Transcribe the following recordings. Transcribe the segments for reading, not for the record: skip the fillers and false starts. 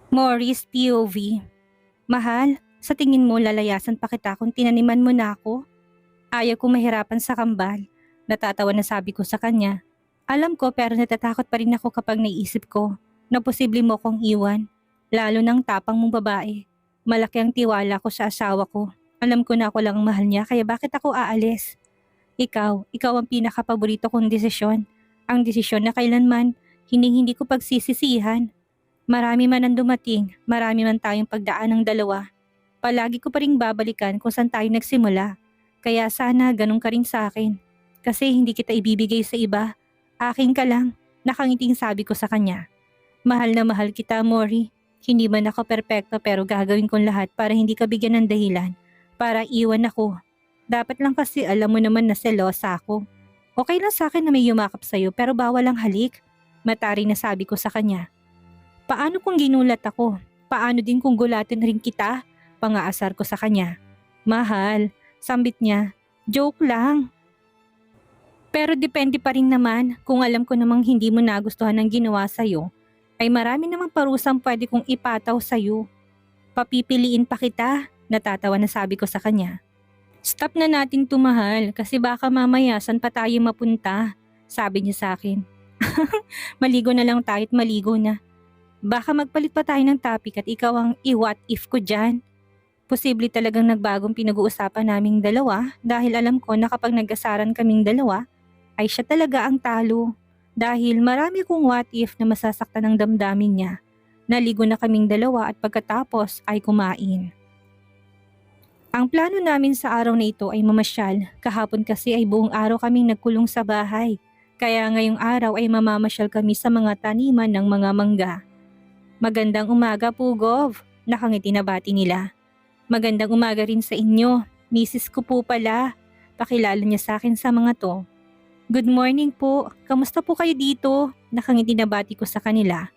Morris POV. Mahal, sa tingin mo lalayasan pa kita kung tinaniman mo na ako? Ayaw kong mahirapan sa kambal. Natatawa na sabi ko sa kanya. Alam ko pero natatakot pa rin ako kapag naisip ko na posible mo kong iwan. Lalo ng tapang mong babae. Malaki ang tiwala ko sa asawa ko. Alam ko na ako lang ang mahal niya kaya bakit ako aalis? Ikaw ang pinakapaborito kong desisyon. Ang desisyon na kailanman hindi ko pagsisisihan. Marami man ang dumating, marami man tayong pagdaan ng dalawa. Palagi ko pa ring babalikan kung saan tayo nagsimula. Kaya sana ganun ka rin sa akin. Kasi hindi kita ibibigay sa iba. Akin ka lang, nakangiting sabi ko sa kanya. Mahal na mahal kita, Mori. Hindi man ako perpekto pero gagawin kong lahat para hindi ka bigyan ng dahilan. Para iwan ako. Dapat lang kasi alam mo naman na selosa ako. Okay lang sa akin na may yumakap sa'yo pero bawal ang halik. Matari na sabi ko sa kanya. Paano kung ginulat ako? Paano din kung gulatin rin kita? Pangaasar ko sa kanya. Mahal, sambit niya. Joke lang. Pero depende pa rin naman kung alam ko namang hindi mo nagustuhan ang ginawa sa'yo, ay marami namang parusang pwede kong ipataw sa'yo. Papipiliin pa kita, natatawa na sabi ko sa kanya. Stop na natin tumahal kasi baka mamaya saan pa tayo mapunta, sabi niya sa akin. Maligo na lang tayo at maligo na. Baka magpalit pa tayo ng topic at ikaw ang i-what if ko dyan. Posible talagang nagbagong pinag-uusapan naming dalawa dahil alam ko na kapag nag-asaran kaming dalawa, ay siya talaga ang talo. Dahil marami kong what if na masasaktan ng damdamin niya. Naligo na kaming dalawa at pagkatapos ay kumain. Ang plano namin sa araw na ito ay mamasyal. Kahapon kasi ay buong araw kaming nagkulong sa bahay. Kaya ngayong araw ay mamamasyal kami sa mga taniman ng mga mangga. Magandang umaga po, Gov. Nakangiti na bati nila. Magandang umaga rin sa inyo. Misis ko po pala. Pakilala niya sa akin sa mga to. Good morning po. Kamusta po kayo dito? Nakangiti na bati ko sa kanila.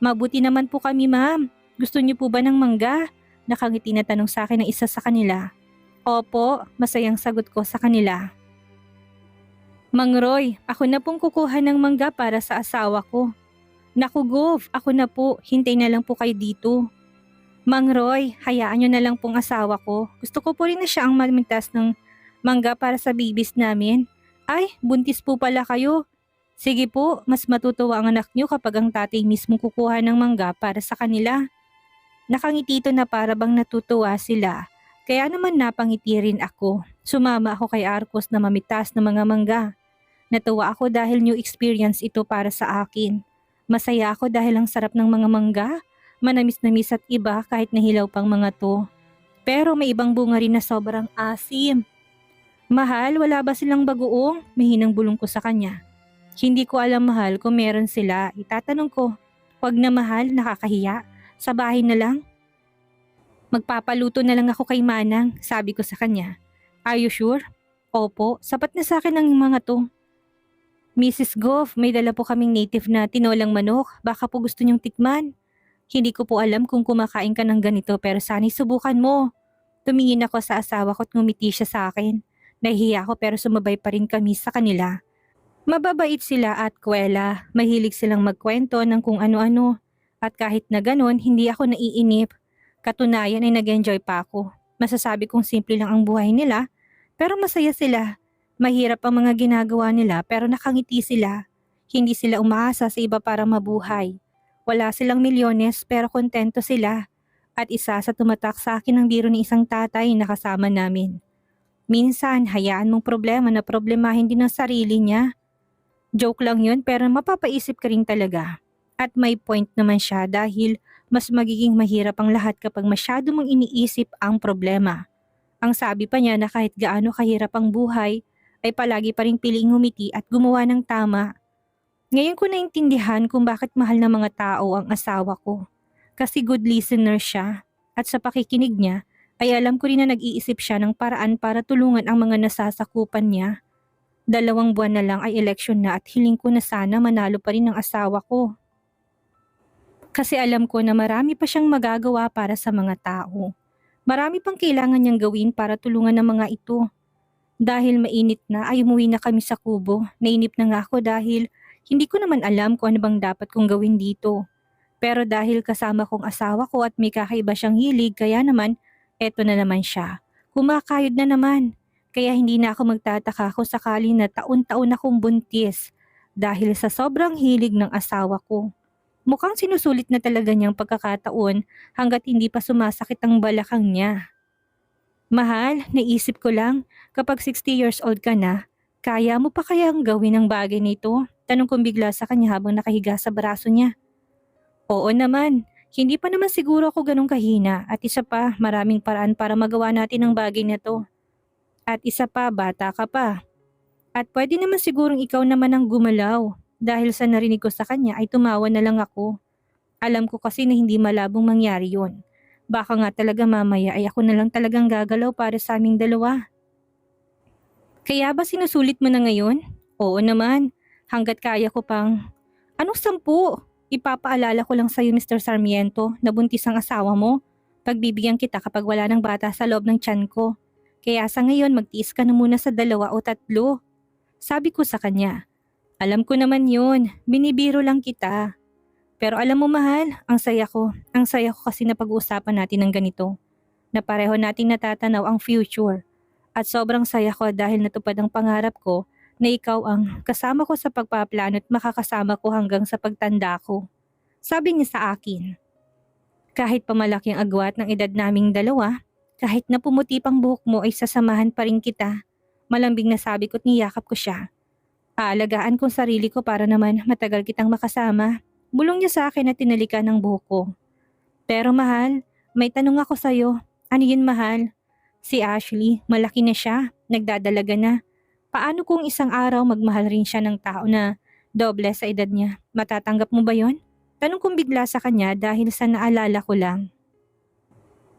Mabuti naman po kami, ma'am. Gusto niyo po ba ng mangga? Nakangiti na tanong sa akin ng isa sa kanila. Opo, masayang sagot ko sa kanila. Mang Roy, ako na pong kukuha ng mangga para sa asawa ko. Naku Gov, ako na po, hintay na lang po kayo dito. Mang Roy, hayaan nyo na lang pong asawa ko. Gusto ko po rin na siya ang mamintas ng mangga para sa babies namin. Ay, buntis po pala kayo. Sige po, mas matutuwa ang anak nyo kapag ang tatay mismo kukuha ng mangga para sa kanila. Nakangiti ito na para bang natutuwa sila. Kaya naman napangiti rin ako. Sumama ako kay Arcos na mamitas ng mga mangga. Natuwa ako dahil new experience ito para sa akin. Masaya ako dahil ang sarap ng mga mangga, manamis-namis at iba kahit nahilaw pang mga to. Pero may ibang bunga rin na sobrang asim. Mahal, wala ba silang bagoong? Mahinang bulong ko sa kanya. Hindi ko alam mahal kung meron sila. Itatanong ko, wag na mahal, nakakahiya. Sa bahay na lang. Magpapaluto na lang ako kay Manang, sabi ko sa kanya. Are you sure? Opo, sapat na sa akin ang mga to. Mrs. Goff, may dala po kaming native na tinolang manok. Baka po gusto niyong tikman. Hindi ko po alam kung kumakain ka ng ganito pero sana'y subukan mo. Tumingin ako sa asawa ko at ngumiti siya sa akin. Nahihiya ako pero sumabay pa rin kami sa kanila. Mababait sila at kwela. Mahilig silang magkwento ng kung ano-ano. At kahit na ganun, hindi ako naiinip. Katunayan ay nag-enjoy pa ako. Masasabi kong simple lang ang buhay nila pero masaya sila. Mahirap ang mga ginagawa nila pero nakangiti sila. Hindi sila umaasa sa iba para mabuhay. Wala silang milyones pero kontento sila. At isa sa tumatak sa akin ang biro ni isang tatay na kasama namin. Minsan, hayaan mong problema na problemahin din ang sarili niya. Joke lang yun pero mapapaisip ka rin talaga. At may point naman siya dahil mas magiging mahirap ang lahat kapag masyado mong iniisip ang problema. Ang sabi pa niya na kahit gaano kahirap ang buhay, ay palagi pa rin piling humiti at gumawa ng tama. Ngayon ko naintindihan kung bakit mahal ng mga tao ang asawa ko. Kasi good listener siya at sa pakikinig niya ay alam ko rin na nag-iisip siya ng paraan para tulungan ang mga nasasakupan niya. 2 buwan na lang ay eleksyon na at hiling ko na sana manalo pa rin ang asawa ko. Kasi alam ko na marami pa siyang magagawa para sa mga tao. Marami pang kailangan niyang gawin para tulungan ng mga ito. Dahil mainit na ay umuwi na kami sa kubo. Nainip na nga ako dahil hindi ko naman alam kung ano bang dapat kong gawin dito. Pero dahil kasama kong asawa ko at may kakaiba siyang hilig, kaya naman, eto na naman siya. Kumakayod na naman. Kaya hindi na ako magtataka kung sakali na taon-taon akong buntis dahil sa sobrang hilig ng asawa ko. Mukhang sinusulit na talaga niyang pagkakataon hanggat hindi pa sumasakit ang balakang niya. Mahal, naisip ko lang, kapag 60 years old ka na, kaya mo pa kayang gawin ang bagay nito? Tanong kong bigla sa kanya habang nakahiga sa braso niya. Oo naman, hindi pa naman siguro ako ganun kahina at isa pa, maraming paraan para magawa natin ang bagay na to. At isa pa, bata ka pa. At pwede naman sigurong ikaw naman ang gumalaw. Dahil sa narinig ko sa kanya ay tumawa na lang ako. Alam ko kasi na hindi malabong mangyari yon. Baka nga talaga mamaya ay ako na lang talagang gagalaw para sa aming dalawa. Kaya ba sinusulit mo na ngayon? Oo naman, hanggat kaya ko pang... Anong 10? Ipapaalala ko lang sa'yo Mr. Sarmiento na buntis ang asawa mo. Pagbibigyan kita kapag wala ng bata sa loob ng tiyan ko. Kaya sa ngayon magtiis ka na muna sa 2 o 3. Sabi ko sa kanya. Alam ko naman yun, binibiro lang kita. Pero alam mo mahal, ang saya ko. Ang saya ko kasi na pag-uusapan natin ng ganito. Na pareho nating natatanaw ang future. At sobrang saya ko dahil natupad ang pangarap ko na ikaw ang kasama ko sa pagpaplano at makakasama ko hanggang sa pagtanda ko. Sabi niya sa akin. Kahit pamalaki ang agwat ng edad naming dalawa, kahit na pumuti pang buhok mo ay sasamahan pa rin kita. Malambing na sabi ko at niyakap ko siya. Aalagaan kong sarili ko para naman matagal kitang makasama. Bulong niya sa akin at tinalikan ng buhok ko. Pero mahal, may tanong ako sa'yo. Ano yun mahal? Si Ashley, malaki na siya, nagdadalaga na. Paano kung isang araw magmahal rin siya ng tao na doble sa edad niya? Matatanggap mo ba yon? Tanong kong bigla sa kanya dahil sa naalala ko lang.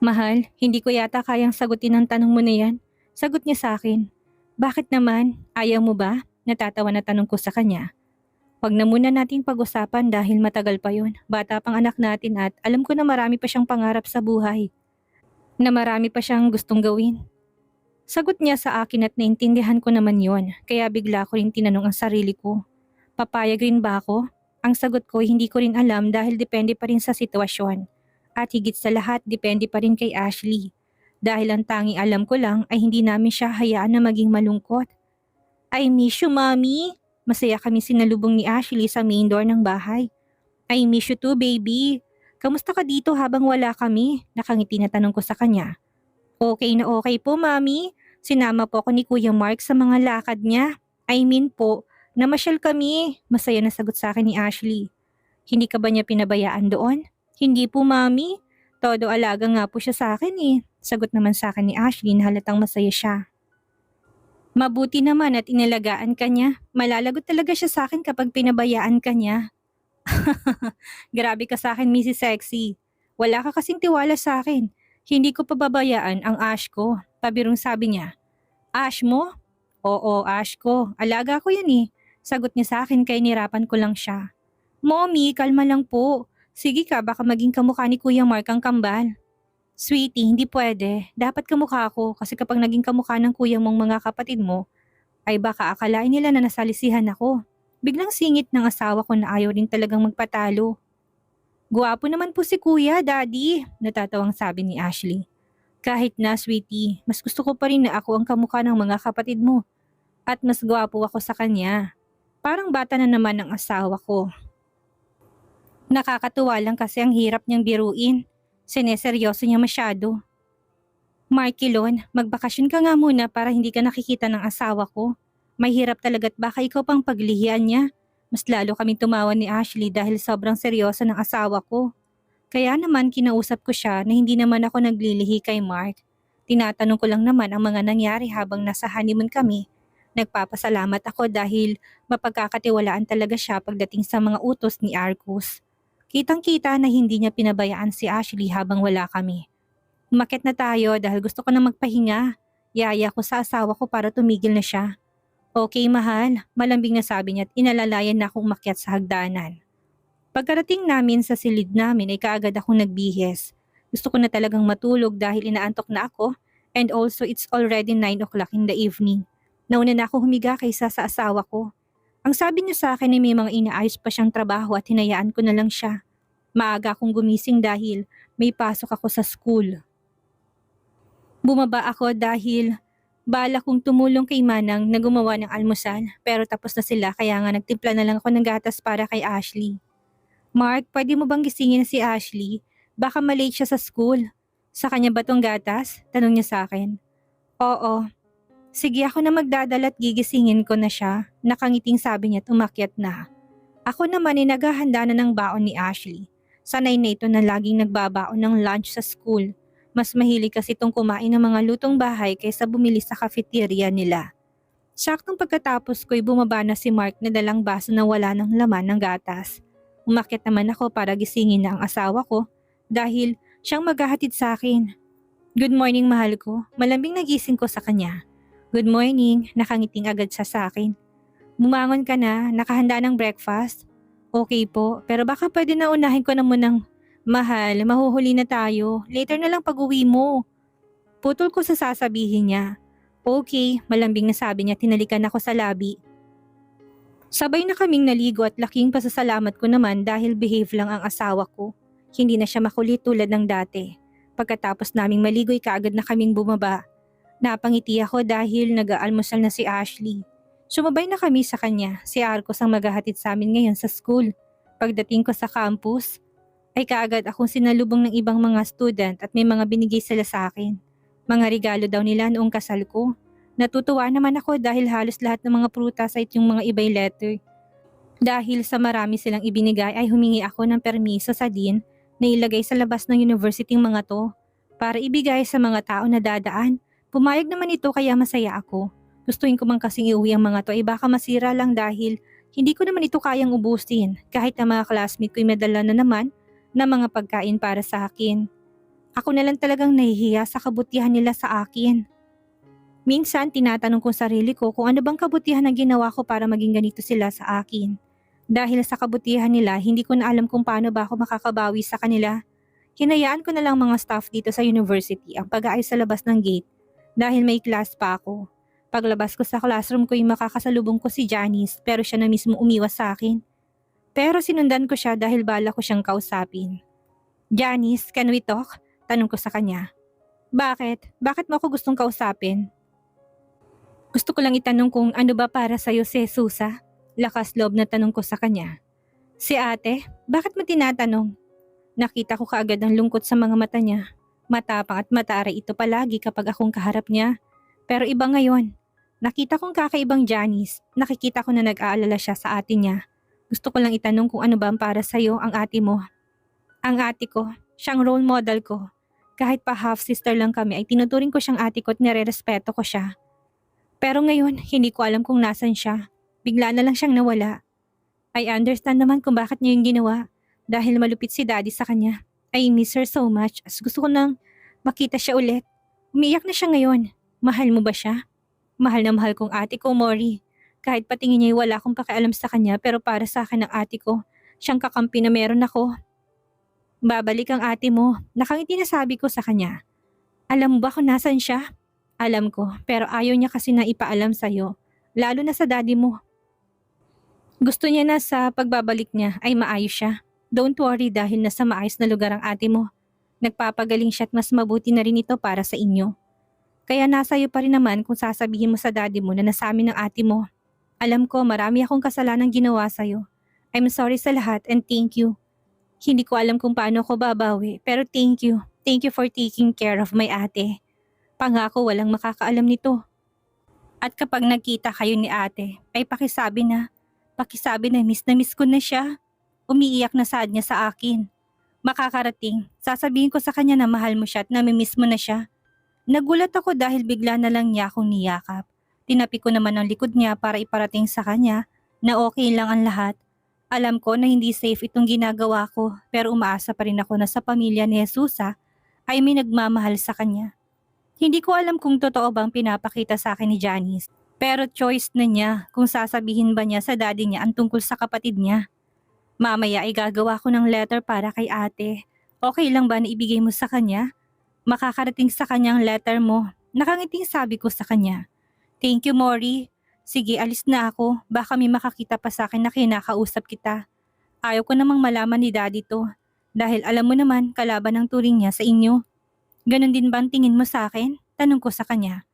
Mahal, hindi ko yata kayang sagutin ang tanong mo na yan. Sagot niya sa akin. Bakit naman? Ayaw mo ba? Natatawa na tanong ko sa kanya. Huwag na muna nating pag-usapan dahil matagal pa yon. Bata pang anak natin at alam ko na marami pa siyang pangarap sa buhay. Na marami pa siyang gustong gawin. Sagot niya sa akin at naintindihan ko naman yon. Kaya bigla ko rin tinanong ang sarili ko. Papayag rin ba ako? Ang sagot ko hindi ko rin alam dahil depende pa rin sa sitwasyon. At higit sa lahat depende pa rin kay Ashley. Dahil ang tanging alam ko lang ay hindi namin siya hayaan na maging malungkot. I miss you, Mommy. Masaya kami sinalubong ni Ashley sa main door ng bahay. I miss you too, baby. Kamusta ka dito habang wala kami? Nakangiti na tanong ko sa kanya. Okay na okay po, Mommy. Sinama po ako ni Kuya Mark sa mga lakad niya. I mean po, namasyal kami. Masaya na sagot sa akin ni Ashley. Hindi ka ba niya pinabayaan doon? Hindi po, Mommy. Todo alaga nga po siya sa akin eh. Sagot naman sa akin ni Ashley na halatang masaya siya. Mabuti naman at inalagaan ka niya. Malalagot talaga siya sa akin kapag pinabayaan ka niya. Grabe ka sa akin, Mrs. Sexy. Wala ka kasing tiwala sa akin. Hindi ko pababayaan ang Ash ko. Pabirong sabi niya. Ash mo? Oo, Ash ko. Alaga ko yan eh. Sagot niya sa akin kaya nirapan ko lang siya. Mommy, kalma lang po. Sige ka, baka maging kamukha ni Kuya Mark ang kambal. Sweetie, hindi pwede. Dapat kamukha ako kasi kapag naging kamukha ng kuya mong mga kapatid mo, ay baka akalain nila na nasalisihan ako. Biglang singit ng asawa ko na ayaw rin talagang magpatalo. Guwapo naman po si Kuya, Daddy, natatawang sabi ni Ashley. Kahit na, sweetie, mas gusto ko pa rin na ako ang kamukha ng mga kapatid mo. At mas guwapo ako sa kanya. Parang bata na naman ang asawa ko. Nakakatuwa lang kasi ang hirap niyang biruin. Sineseryoso niya masyado. Markilon, magbakasyon ka nga muna para hindi ka nakikita ng asawa ko. May hirap talaga at baka ikaw pang paglihian niya. Mas lalo kaming tumawa ni Ashley dahil sobrang seryoso ng asawa ko. Kaya naman kinausap ko siya na hindi naman ako naglilihi kay Mark. Tinatanong ko lang naman ang mga nangyari habang nasa honeymoon kami. Nagpapasalamat ako dahil mapagkakatiwalaan talaga siya pagdating sa mga utos ni Arcus. Kitang-kita na hindi niya pinabayaan si Ashley habang wala kami. Umakyat na tayo dahil gusto ko na magpahinga. Yaya ko sa asawa ko para tumigil na siya. Okay mahal, malambing na sabi niya at inalalayan na akong umakyat sa hagdanan. Pagkarating namin sa silid namin ay kaagad akong nagbihis. Gusto ko na talagang matulog dahil inaantok na ako and also it's already 9 o'clock in the evening. Nauna na ako humiga kaysa sa asawa ko. Ang sabi niya sa akin ay may mga inaayos pa siyang trabaho at hinayaan ko na lang siya. Maaga akong gumising dahil may pasok ako sa school. Bumaba ako dahil balak kong tumulong kay Manang na gumawa ng almusal pero tapos na sila kaya nga nagtimpla na lang ako ng gatas para kay Ashley. Mark, pwede mo bang gisingin si Ashley? Baka malate siya sa school. Sa kanya ba tong gatas? Tanong niya sa akin. Oo. Sige ako na magdadala at gigisingin ko na siya. Nakangiting sabi niya at umakyat na. Ako naman ay naghahanda na ng baon ni Ashley. Sanay na ito na laging nagbabaon ng lunch sa school. Mas mahilig kasi itong kumain ng mga lutong bahay kaysa bumili sa cafeteria nila. Saktong pagkatapos ko'y bumaba na si Mark na dalang baso na wala ng laman ng gatas. Umakyat naman ako para gisingin na ang asawa ko dahil siyang maghahatid sa akin. Good morning mahal ko, malambing nagising ko sa kanya. Good morning, nakangiting agad siya sa akin. Bumangon ka na, nakahanda ng breakfast? Okay po, pero baka pwede na unahin ko na munang, mahal, mahuhuli na tayo, later na lang pag-uwi mo. Putol ko sa sasabihin niya. Okay, malambing na sabi niya, tinalikan ako sa labi. Sabay na kaming naligo at laking pasasalamat ko naman dahil behave lang ang asawa ko. Hindi na siya makulit tulad ng dati. Pagkatapos naming maligo'y kaagad na kaming bumaba. Napangiti ako dahil nag-aalmusal na si Ashley. Sumabay na kami sa kanya, si Arcos ang maghahatid sa amin ngayon sa school. Pagdating ko sa campus, ay kaagad akong sinalubong ng ibang mga student at may mga binigay sila sa akin. Mga regalo daw nila noong kasal ko. Natutuwa naman ako dahil halos lahat ng mga prutas ay yung mga iba'y letter. Dahil sa marami silang ibinigay ay humingi ako ng permiso sa dean na ilagay sa labas ng university ng mga to para ibigay sa mga tao na dadaan. Pumayag naman ito kaya masaya ako. Gustuin ko man kasing iuwi ang mga to ay baka masira lang dahil hindi ko naman ito kayang ubusin kahit na mga classmate ko'y medala na naman na mga pagkain para sa akin. Ako na lang talagang nahihiya sa kabutihan nila sa akin. Minsan tinatanong ko sarili ko kung ano bang kabutihan ang ginawa ko para maging ganito sila sa akin. Dahil sa kabutihan nila, hindi ko na alam kung paano ba ako makakabawi sa kanila. Hinayaan ko na lang mga staff dito sa university ang pag-aayos sa labas ng gate dahil may class pa ako. Paglabas ko sa classroom ko yung makakasalubong ko si Janice pero siya na mismo umiwas sa akin. Pero sinundan ko siya dahil bala ko siyang kausapin. Janice, can we talk? Tanong ko sa kanya. Bakit? Bakit mo ako gustong kausapin? Gusto ko lang itanong kung ano ba para sa'yo si Susa? Lakas loob na tanong ko sa kanya. Si ate, bakit mo tinatanong? Nakita ko kaagad ang lungkot sa mga mata niya. Matapang at mataray ito palagi kapag akong kaharap niya. Pero iba ngayon. Nakita kong kakaibang Janice. Nakikita ko na nag-aalala siya sa ate niya. Gusto ko lang itanong kung ano ba ang para sa'yo ang ate mo. Ang ate ko, siyang role model ko. Kahit pa half-sister lang kami ay tinuturing ko siyang ate ko at nire-respeto ko siya. Pero ngayon, hindi ko alam kung nasan siya. Bigla na lang siyang nawala. I understand naman kung bakit niya yung ginawa. Dahil malupit si daddy sa kanya. I miss her so much as gusto ko nang makita siya ulit. Umiyak na siya ngayon. Mahal mo ba siya? Mahal na mahal kong ate ko, Mori. Kahit patingin niya wala akong pakialam sa kanya pero para sa akin ang ate ko. Siyang kakampi na meron ako. Babalik ang ate mo. Nakangiti na sabi ko sa kanya. Alam mo ba kung nasan siya? Alam ko pero ayaw niya kasi na ipaalam sa'yo. Lalo na sa daddy mo. Gusto niya na sa pagbabalik niya ay maayos siya. Don't worry dahil nasa maayos na lugar ang ate mo. Nagpapagaling siya at mas mabuti na rin ito para sa inyo. Kaya nasa iyo pa rin naman kung sasabihin mo sa daddy mo na nasa amin ng ate mo. Alam ko marami akong kasalanang ginawa sa'yo. I'm sorry sa lahat and thank you. Hindi ko alam kung paano ako babawi pero thank you. Thank you for taking care of my ate. Pangako walang makakaalam nito. At kapag nagkita kayo ni ate ay pakisabi na miss ko na siya. Umiiyak na sad niya sa akin. Makakarating, sasabihin ko sa kanya na mahal mo siya at namimiss mo na siya. Nagulat ako dahil bigla na lang niya akong niyakap. Tinapi ko naman ang likod niya para iparating sa kanya na okay lang ang lahat. Alam ko na hindi safe itong ginagawa ko pero umaasa pa rin ako na sa pamilya ni Jesusa ay may nagmamahal sa kanya. Hindi ko alam kung totoo bang pinapakita sa akin ni Janice pero choice na niya kung sasabihin ba niya sa daddy niya ang tungkol sa kapatid niya. Mamaya ay gagawa ko ng letter para kay ate. Okay lang ba na ibigay mo sa kanya? Makakarating sa kanyang letter mo. Nakangiting sabi ko sa kanya. Thank you, Mori. Sige, alis na ako. Baka may makakita pa sa akin na kinakausap kita. Ayaw ko namang malaman ni daddy to. Dahil alam mo naman kalaban ang turing niya sa inyo. Ganon din ba ang tingin mo sa akin? Tanong ko sa kanya.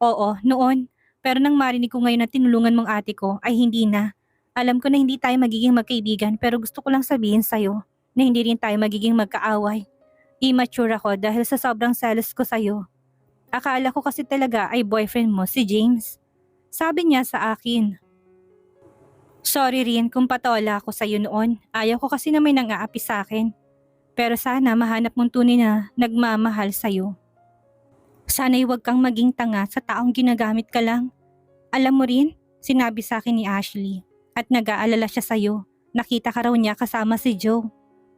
Oo, noon. Pero nang marinig ko ngayon na tinulungan mong ate ko ay hindi na. Alam ko na hindi tayo magiging magkaibigan pero gusto ko lang sabihin sa'yo na hindi rin tayo magiging magkaaway. Immature ako dahil sa sobrang selos ko sa'yo. Akala ko kasi talaga ay boyfriend mo si James. Sabi niya sa akin. Sorry rin kung patola ako sa'yo noon. Ayaw ko kasi na may nang-aapi sa akin. Pero sana mahanap mong tunay na nagmamahal sa'yo. Sana'y huwag kang maging tanga sa taong ginagamit ka lang. Alam mo rin, sinabi sa akin ni Ashley. At nag-aalala siya sa'yo. Nakita ka raw niya kasama si Joe.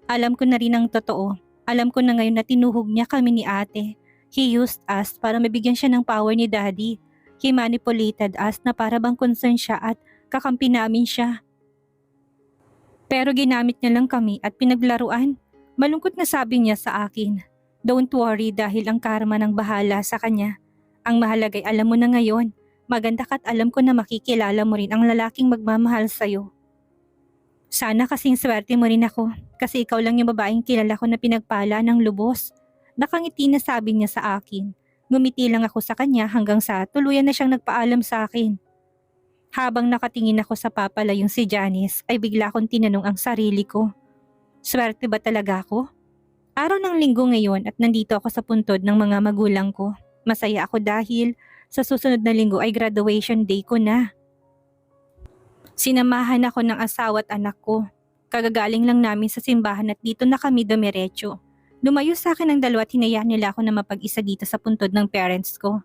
Alam ko na rin ang totoo. Alam ko na ngayon na tinuhog niya kami ni ate. He used us para mabigyan siya ng power ni daddy. He manipulated us na para bang concern siya at kakampi namin siya. Pero ginamit niya lang kami at pinaglaruan. Malungkot na sabi niya sa akin. Don't worry dahil ang karma ng bahala sa kanya. Ang mahalagay alam mo na ngayon. Maganda ka't alam ko na makikilala mo rin ang lalaking magmamahal sa'yo. Sana kasing swerte mo rin ako kasi ikaw lang yung babaeng kilala ko na pinagpala ng lubos. Nakangiti na sabi niya sa akin. Ngumiti lang ako sa kanya hanggang sa tuluyan na siyang nagpaalam sa akin. Habang nakatingin ako sa papalayong si Janice ay bigla kong tinanong ang sarili ko. Swerte ba talaga ako? Araw ng linggo ngayon at nandito ako sa puntod ng mga magulang ko. Masaya ako dahil sa susunod na linggo ay graduation day ko na. Sinamahan ako ng asawa at anak ko. Kagagaling lang namin sa simbahan at dito na kami dumiretso. Lumayo sa akin ang dalawa at hinayaan nila ako na mapag-isa dito sa puntod ng parents ko.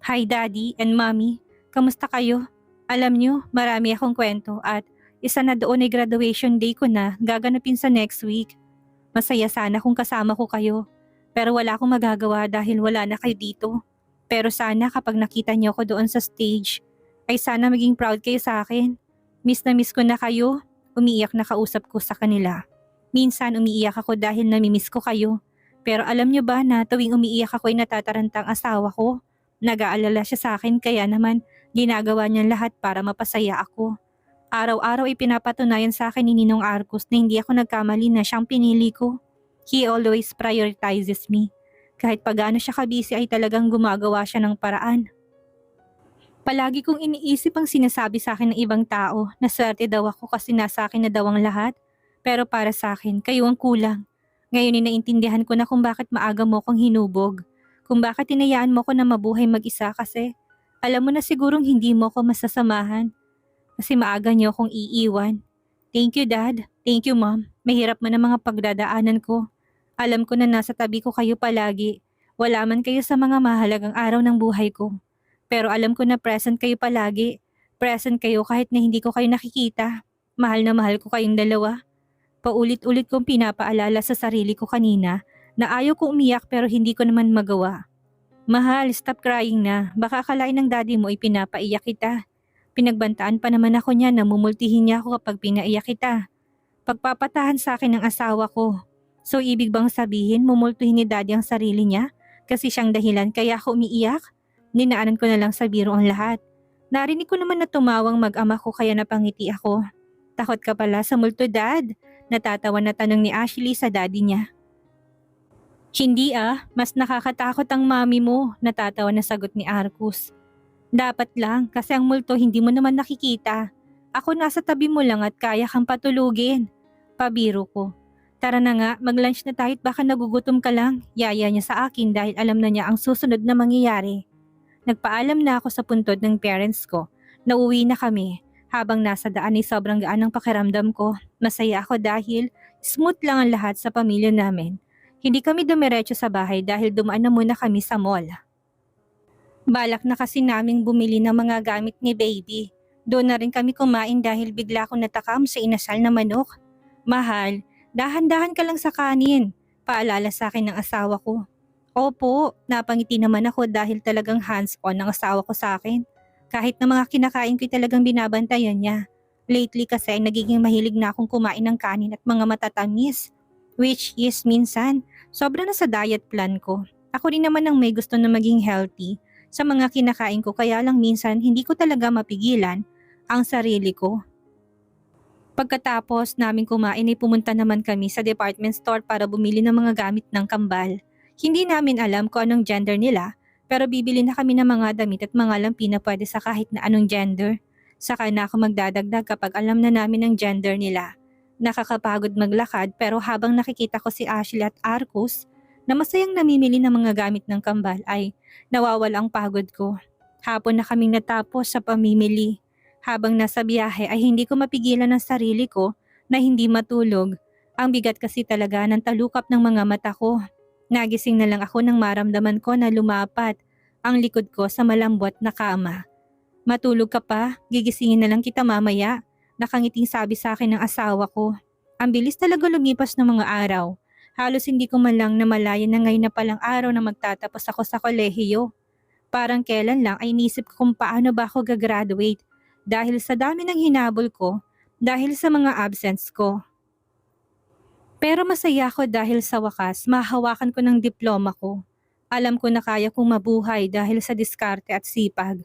Hi Daddy and Mommy, kamusta kayo? Alam nyo, marami akong kwento at isa na doon ay graduation day ko na gaganapin sa next week. Masaya sana kung kasama ko kayo. Pero wala akong magagawa dahil wala na kayo dito. Pero sana kapag nakita niyo ako doon sa stage, ay sana maging proud kayo sa akin. Miss na miss ko na kayo. Umiiyak na kausap ko sa kanila. Minsan umiiyak ako dahil namimiss ko kayo. Pero alam niyo ba na tuwing umiiyak ako ay natataranta ang asawa ko? Nag-aalala siya sa akin kaya naman ginagawa niya lahat para mapasaya ako. Araw-araw ay pinapatunayan sa akin ni Ninong Arcos na hindi ako nagkamali na siyang pinili ko. He always prioritizes me. Kahit pagano siya kabisi ay talagang gumagawa siya ng paraan. Palagi kong iniisip ang sinasabi sa akin ng ibang tao na swerte daw ako kasi nasa akin na daw ang lahat. Pero para sa akin, kayo ang kulang. Ngayon ay naintindihan ko na kung bakit maaga mo kong hinubog. Kung bakit tinayaan mo ko na mabuhay mag-isa kasi alam mo na sigurong hindi mo ko masasamahan. Kasi maaga niyo akong iiwan. Thank you Dad. Thank you Mom. Mahirap man ang mga pagdadaanan ko. Alam ko na nasa tabi ko kayo palagi. Wala man kayo sa mga mahalagang araw ng buhay ko. Pero alam ko na present kayo palagi. Present kayo kahit na hindi ko kayo nakikita. Mahal na mahal ko kayong dalawa. Paulit-ulit kong pinapaalala sa sarili ko kanina na ayaw ko umiyak pero hindi ko naman magawa. Mahal, stop crying na. Baka akalain ng daddy mo ay pinapaiyak kita. Pinagbantaan pa naman ako niya na mumultihin niya ako kapag pinaiyak kita. Pagpapatahan sa akin ng asawa ko. So ibig bang sabihin mumultuhin ni daddy ang sarili niya? Kasi siyang dahilan kaya ako umiiyak? Ninaanan ko na lang sa biro ang lahat. Narinig ko naman na tumawang mag-ama ko kaya napangiti ako. Takot ka pala sa multo Dad? Natatawa na tanong ni Ashley sa daddy niya. Hindi mas nakakatakot ang mami mo, natatawa na sagot ni Arcus. Dapat lang kasi ang multo hindi mo naman nakikita. Ako nasa tabi mo lang at kaya kang patulugin. Pabiro ko. Tara na nga, mag-lunch na tayo at baka nagugutom ka lang. Yaya niya sa akin dahil alam na niya ang susunod na mangyayari. Nagpaalam na ako sa puntod ng parents ko. Nauwi na kami. Habang nasa daan ay sobrang gaan ang pakiramdam ko. Masaya ako dahil smooth lang ang lahat sa pamilya namin. Hindi kami dumiretso sa bahay dahil dumaan na muna kami sa mall. Balak na kasi naming bumili ng mga gamit ni baby. Doon na rin kami kumain dahil bigla akong natakam sa inasal na manok. Mahal, dahan-dahan ka lang sa kanin. Paalala sa akin ng asawa ko. Opo, napangiti naman ako dahil talagang hands-on ang asawa ko sa akin. Kahit na mga kinakain ko'y talagang binabantayan niya. Lately kasi ay nagiging mahilig na akong kumain ng kanin at mga matatamis. Which is minsan, sobra na sa diet plan ko. Ako rin naman ang may gusto na maging healthy sa mga kinakain ko kaya lang minsan hindi ko talaga mapigilan ang sarili ko. Pagkatapos namin kumain ay pumunta naman kami sa department store para bumili ng mga gamit ng kambal. Hindi namin alam kung anong gender nila, pero bibili na kami ng mga damit at mga lampi na pwede sa kahit na anong gender. Saka na ako magdadagdag kapag alam na namin ang gender nila. Nakakapagod maglakad pero habang nakikita ko si Ashley at Arcus na masayang namimili ng mga gamit ng kambal ay nawawala ang pagod ko. Hapon na kaming natapos sa pamimili. Habang nasa biyahe ay hindi ko mapigilan ang sarili ko na hindi matulog. Ang bigat kasi talaga ng talukap ng mga mata ko. Nagising na lang ako nang maramdaman ko na lumapat ang likod ko sa malambot na kama. Matulog ka pa, gigisingin na lang kita mamaya. Nakangiting sabi sa akin ng asawa ko. Ang bilis talaga lumipas ng mga araw. Halos hindi ko man lang namalayan na ngayon na palang araw na magtatapos ako sa kolehiyo. Parang kailan lang ay inisip ko kung paano ba ako gagraduate. Dahil sa dami ng hinabol ko, dahil sa mga absence ko. Pero masaya ako dahil sa wakas, mahawakan ko ng diploma ko. Alam ko na kaya kong mabuhay dahil sa diskarte at sipag.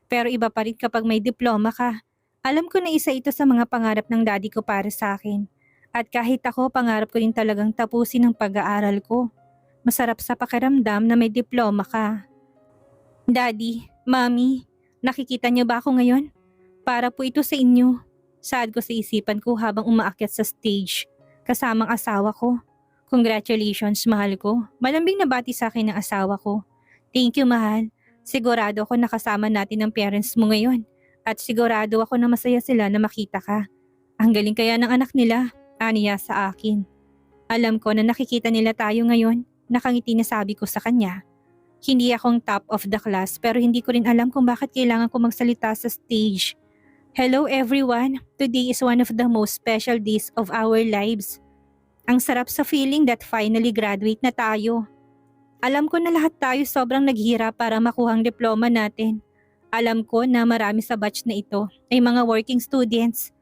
Pero iba pa rin kapag may diploma ka. Alam ko na isa ito sa mga pangarap ng daddy ko para sa akin. At kahit ako, pangarap ko rin talagang tapusin ang pag-aaral ko. Masarap sa pakiramdam na may diploma ka. Daddy, Mommy, nakikita niyo ba ako ngayon? Para po ito sa inyo. Saad ko sa isipan ko habang umaakyat sa stage. Kasamang asawa ko. Congratulations, mahal ko. Malambing na bati sa akin ng asawa ko. Thank you, mahal. Sigurado ako nakasama natin ang parents mo ngayon. At sigurado ako na masaya sila na makita ka. Ang galing kaya ng anak nila, aniya sa akin. Alam ko na nakikita nila tayo ngayon. Nakangiti na sabi ko sa kanya. Hindi akong top of the class pero hindi ko rin alam kung bakit kailangan ko magsalita sa stage. Hello everyone! Today is one of the most special days of our lives. Ang sarap sa feeling that finally graduate na tayo. Alam ko na lahat tayo sobrang naghihirap para makuha ang diploma natin. Alam ko na marami sa batch na ito ay mga working students.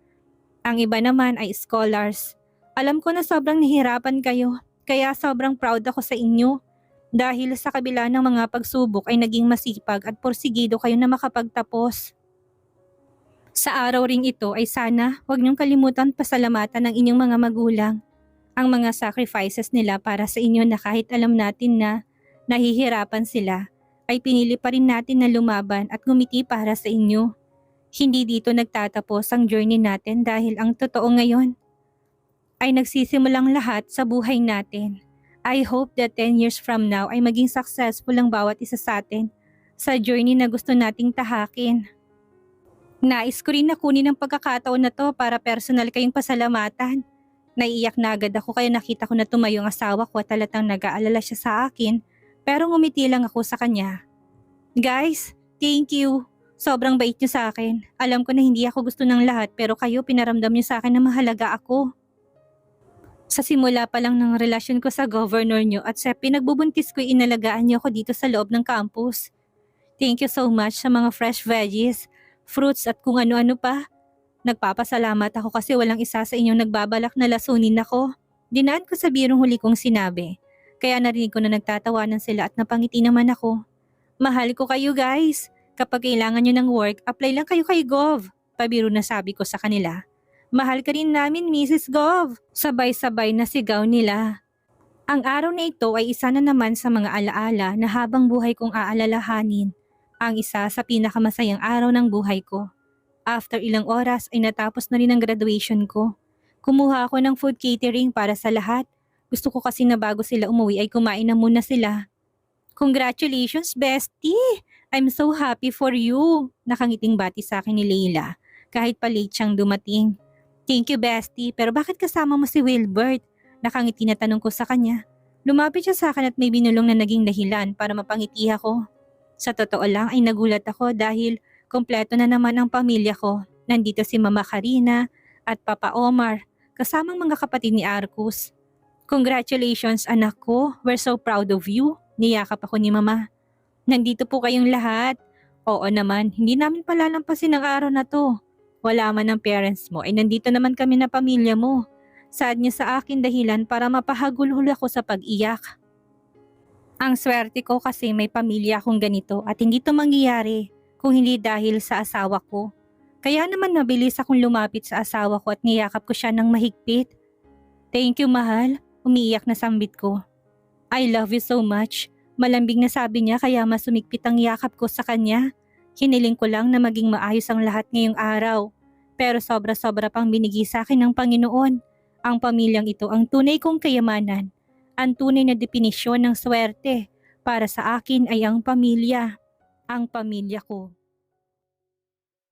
Ang iba naman ay scholars. Alam ko na sobrang nahihirapan kayo, kaya sobrang proud ako sa inyo. Dahil sa kabila ng mga pagsubok ay naging masipag at porsigido kayo na makapagtapos. Sa araw ring ito ay sana huwag niyong kalimutan pasalamatan ng inyong mga magulang. Ang mga sacrifices nila para sa inyo na kahit alam natin na nahihirapan sila, ay pinili pa rin natin na lumaban at ngumiti para sa inyo. Hindi dito nagtatapos ang journey natin dahil ang totoo ngayon ay nagsisimulang lahat sa buhay natin. I hope that 10 years from now ay maging successful ang bawat isa sa atin sa journey na gusto nating tahakin. Nais ko rin na kunin ang pagkakataon na to para personal kayong pasalamatan. Naiiyak na agad ako kaya nakita ko na tumayo ang asawa ko at talatang nag-aalala siya sa akin pero ngumiti lang ako sa kanya. Guys, thank you. Sobrang bait niyo sa akin. Alam ko na hindi ako gusto ng lahat pero kayo pinaramdam niyo sa akin na mahalaga ako. Sa simula pa lang ng relasyon ko sa governor niyo at sa pinagbubuntis ko inalagaan niyo ako dito sa loob ng campus. Thank you so much sa mga fresh veggies, fruits at kung ano-ano pa. Nagpapasalamat ako kasi walang isa sa inyong nagbabalak na lasunin ako. Dinaan ko sa birong huli kong sinabi. Kaya narinig ko na nagtatawanan sila at napangiti naman ako. Mahal ko kayo guys. Kapag kailangan nyo ng work, apply lang kayo kay Gov. Pabiro na sabi ko sa kanila. Mahal ka rin namin Mrs. Gov. Sabay-sabay na sigaw nila. Ang araw na ito ay isa na naman sa mga alaala na habang buhay kong aalalahanin. Ang isa sa pinakamasayang araw ng buhay ko. After ilang oras ay natapos na rin ang graduation ko. Kumuha ako ng food catering para sa lahat. Gusto ko kasi na bago sila umuwi ay kumain na muna sila. Congratulations, bestie! I'm so happy for you! Nakangiting bati sa akin ni Leila kahit pa late siyang dumating. Thank you, bestie, pero bakit kasama mo si Wilbert? Nakangiti na tanong ko sa kanya. Lumapit siya sa akin at may binulong na naging dahilan para mapangiti ako. Sa totoo lang ay nagulat ako dahil kompleto na naman ang pamilya ko. Nandito si Mama Karina at Papa Omar, kasamang mga kapatid ni Arcus. Congratulations anak ko, we're so proud of you. Niyakap ako ni Mama. Nandito po kayong lahat. Oo naman, hindi namin palalampasin ang araw na to. Wala man ang parents mo ay nandito naman kami na pamilya mo. Saad niya sa akin dahilan para mapahagulhul ako sa pag-iyak. Ang swerte ko kasi may pamilya akong ganito at hindi to mangyayari kung hindi dahil sa asawa ko. Kaya naman mabilis akong lumapit sa asawa ko at niyakap ko siya ng mahigpit. Thank you, mahal. Umiiyak na sambit ko. I love you so much. Malambing na sabi niya kaya mas sumigpit ang yakap ko sa kanya. Hiniling ko lang na maging maayos ang lahat ngayong araw. Pero sobra-sobra pang binigay sa akin ng Panginoon. Ang pamilyang ito ang tunay kong kayamanan. Ang tunay na definisyon ng swerte. Para sa akin ay ang pamilya. Ang pamilya ko.